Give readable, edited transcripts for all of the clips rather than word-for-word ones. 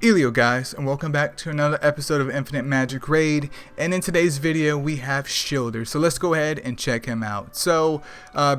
Elio guys, and welcome back to another episode of Infinite Magicraid. And in today's video we have Schilder, so let's go ahead and check him out. So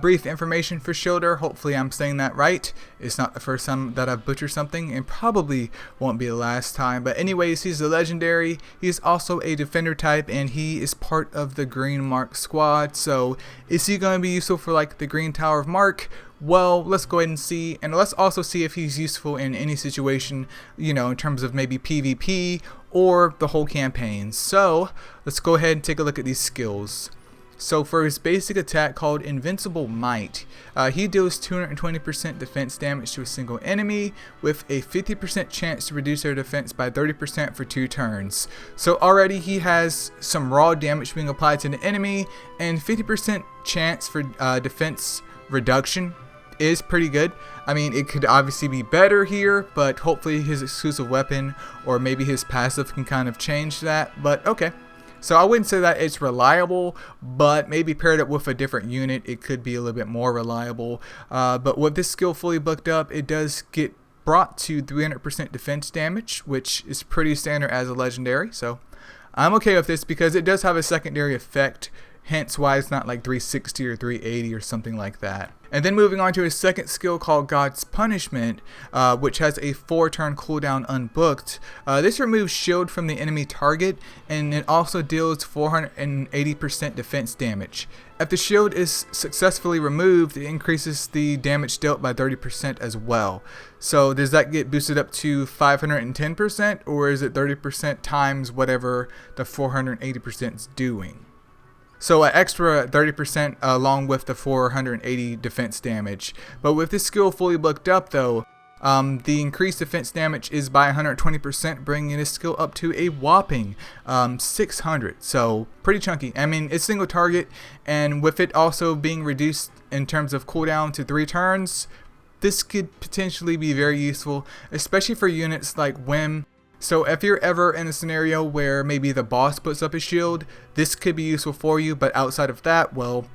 brief information for Schilder. Hopefully I'm saying that right. It's not the first time that I've butchered something, and probably won't be the last time. But anyways, he's a legendary. He's also a defender type, and he is part of the Green Mark squad. So is he going to be useful for like the Green Tower of Mark? Well, let's go ahead and see, and let's also see if he's useful in any situation, you know, in terms of maybe PvP or the whole campaign. So let's go ahead and take a look at these skills. So for his basic attack called Invincible Might, he deals 220% defense damage to a single enemy with a 50% chance to reduce their defense by 30% for 2 turns. So already he has some raw damage being applied to the enemy, and 50% chance for defense reduction is pretty good. I mean, it could obviously be better here, but hopefully his exclusive weapon or maybe his passive can kind of change that. But okay, so I wouldn't say that it's reliable, but maybe paired up with a different unit it could be a little bit more reliable. But with this skill fully booked up, it does get brought to 300% defense damage, which is pretty standard as a legendary. So I'm okay with this because it does have a secondary effect, hence why it's not like 360 or 380 or something like that. And then moving on to his second skill called God's Punishment, which has a 4-turn cooldown unbooked. This removes shield from the enemy target, and it also deals 480% defense damage. If the shield is successfully removed, it increases the damage dealt by 30% as well. So does that get boosted up to 510%, or is it 30% times whatever the 480% is doing? So an extra 30% along with the 480 defense damage. But with this skill fully booked up though, the increased defense damage is by 120%, bringing this skill up to a whopping 600. So pretty chunky. I mean, it's single target, and with it also being reduced in terms of cooldown to 3 turns, this could potentially be very useful, especially for units like Whim. So if you're ever in a scenario where maybe the boss puts up a shield, this could be useful for you. But outside of that, well,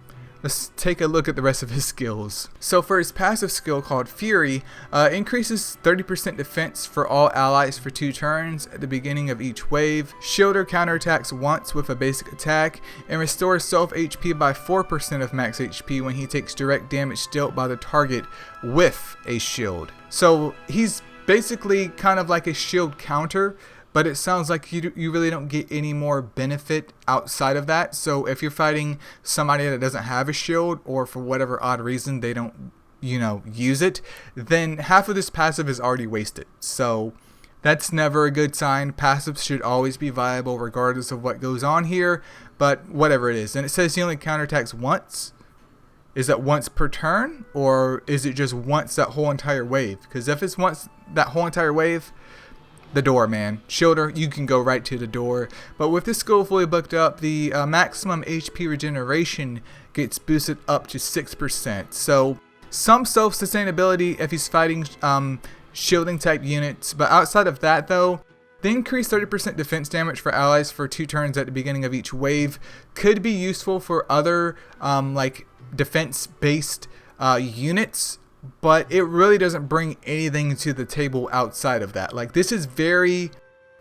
let's take a look at the rest of his skills. So for his passive skill called Fury, increases 30% defense for all allies for 2 turns at the beginning of each wave. Schilder counterattacks once with a basic attack, and restores self HP by 4% of max HP when he takes direct damage dealt by the target with a shield. So he's basically kind of like a shield counter, but it sounds like you really don't get any more benefit outside of that. So if you're fighting somebody that doesn't have a shield, or for whatever odd reason they don't, you know, use it, then half of this passive is already wasted. So that's never a good sign. Passives should always be viable regardless of what goes on here, but whatever it is. And it says he only counterattacks once. Is that once per turn, or is it just once that whole entire wave? Because if it's once that whole entire wave, the door, man. Schilder, you can go right to the door. But with this skill fully booked up, the maximum HP regeneration gets boosted up to 6%. So some self-sustainability if he's fighting shielding type units. But outside of that though, the increased 30% defense damage for allies for 2 turns at the beginning of each wave could be useful for other like defense-based units, but it really doesn't bring anything to the table outside of that. Like, this is very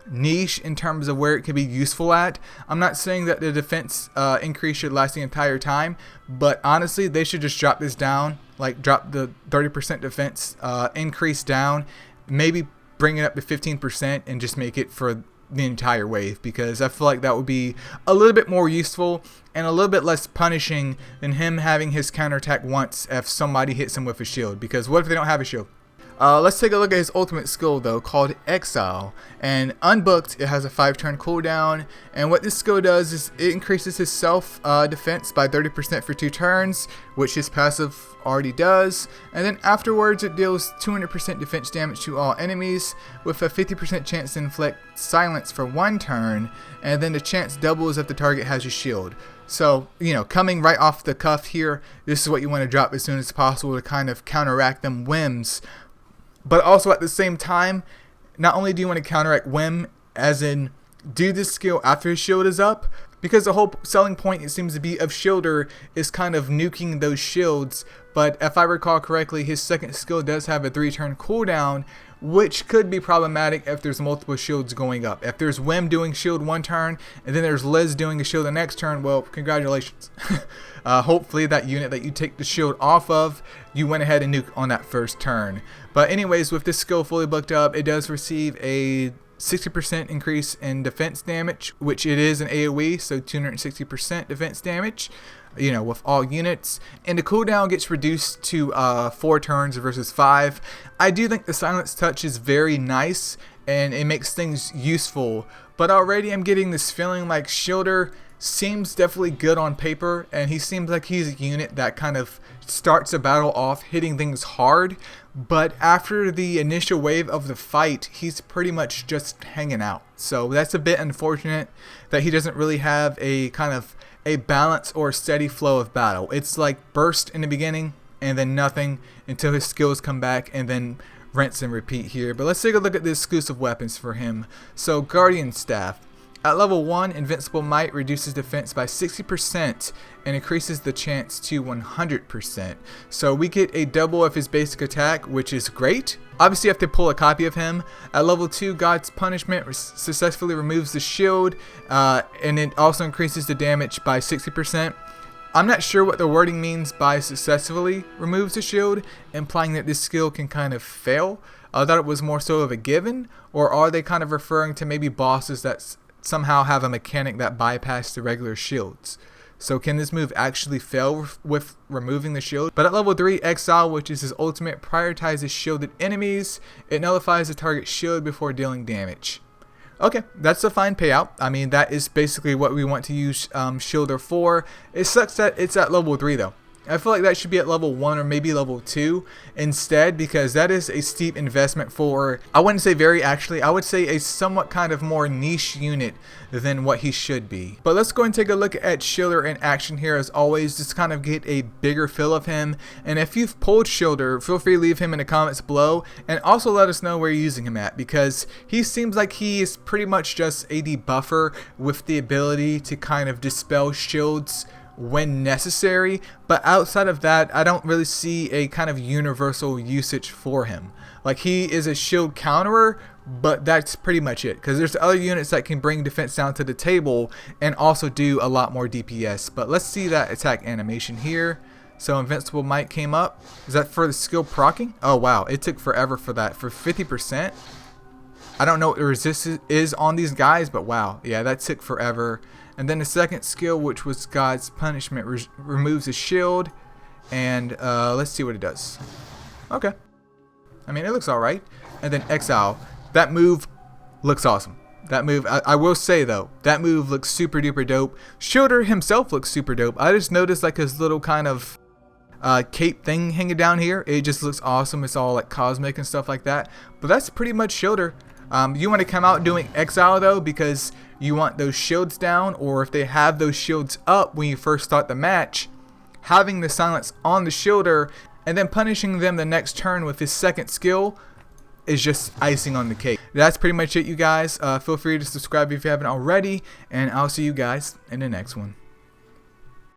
niche in terms of where it could be useful at. I'm not saying that the defense increase should last the entire time, but honestly they should just drop this down, like drop the 30% defense increase down, maybe bring it up to 15% and just make it for the entire wave, because I feel like that would be a little bit more useful and a little bit less punishing than him having his counterattack once if somebody hits him with a shield. Because what if they don't have a shield? Let's take a look at his ultimate skill though, called Exile, and unbooked it has a 5-turn cooldown, and what this skill does is it increases his self defense by 30% for 2 turns, which his passive already does, and then afterwards it deals 200% defense damage to all enemies with a 50% chance to inflict silence for 1 turn, and then the chance doubles if the target has a shield. So, you know, coming right off the cuff here, this is what you want to drop as soon as possible to kind of counteract them whims. But also at the same time, not only do you want to counteract whim, as in do this skill after his shield is up, because the whole selling point, it seems to be, of Schilder is kind of nuking those shields. But if I recall correctly, his second skill does have a 3-turn cooldown, which could be problematic if there's multiple shields going up. If there's Wim doing shield one turn, and then there's Liz doing a shield the next turn, well, congratulations. Hopefully that unit that you take the shield off of, you went ahead and nuke on that first turn. But anyways, with this skill fully booked up, it does receive a 60% increase in defense damage, which it is an AoE, so 260% defense damage, you know, with all units. And the cooldown gets reduced to 4 turns versus 5. I do think the silence touch is very nice and it makes things useful, but already I'm getting this feeling like Schilder seems definitely good on paper, and he seems like he's a unit that kind of starts a battle off hitting things hard, but after the initial wave of the fight, he's pretty much just hanging out. So that's a bit unfortunate that he doesn't really have a kind of a balance or steady flow of battle. It's like burst in the beginning and then nothing until his skills come back, and then rinse and repeat here. But let's take a look at the exclusive weapons for him. So Guardian Staff. At level 1, Invincible Might reduces defense by 60% and increases the chance to 100%. So we get a double of his basic attack, which is great. Obviously you have to pull a copy of him. At level 2, God's Punishment successfully removes the shield, and it also increases the damage by 60%. I'm not sure what the wording means by successfully removes the shield, implying that this skill can kind of fail. I thought it was more so of a given, or are they kind of referring to maybe bosses that somehow have a mechanic that bypass the regular shields? So can this move actually fail with removing the shield? But at level 3, Exile, which is his ultimate, prioritizes shielded enemies. It nullifies the target's shield before dealing damage. Okay, that's a fine payout. I mean, that is basically what we want to use Schilder for. It sucks that it's at level 3 though. I feel like that should be at level 1 or maybe level 2 instead, because that is a steep investment for, I wouldn't say very, actually, I would say a somewhat kind of more niche unit than what he should be. But let's go and take a look at Schilder in action here as always, just kind of get a bigger feel of him. And if you've pulled Schilder, feel free to leave him in the comments below, and also let us know where you're using him at, because he seems like he is pretty much just a debuffer with the ability to kind of dispel shields when necessary, but outside of that, I don't really see a kind of universal usage for him. Like, he is a shield counterer, but that's pretty much it, because there's other units that can bring defense down to the table and also do a lot more DPS. But let's see that attack animation here. So Invincible Might came up. Is that for the skill proccing? Oh wow, it took forever for that. For 50%, I don't know what the resistance is on these guys, but wow, yeah, that took forever. And then the second skill, which was God's Punishment, removes a shield. And let's see what it does. Okay. I mean, it looks alright. And then Exile. That move looks awesome. That move, I will say though, that move looks super duper dope. Schilder himself looks super dope. I just noticed like his little kind of cape thing hanging down here. It just looks awesome. It's all like cosmic and stuff like that. But that's pretty much Schilder. You want to come out doing Exile though, because you want those shields down, or if they have those shields up when you first start the match, having the silence on the Schilder and then punishing them the next turn with his second skill is just icing on the cake. That's pretty much it, you guys. Feel free to subscribe if you haven't already, and I'll see you guys in the next one.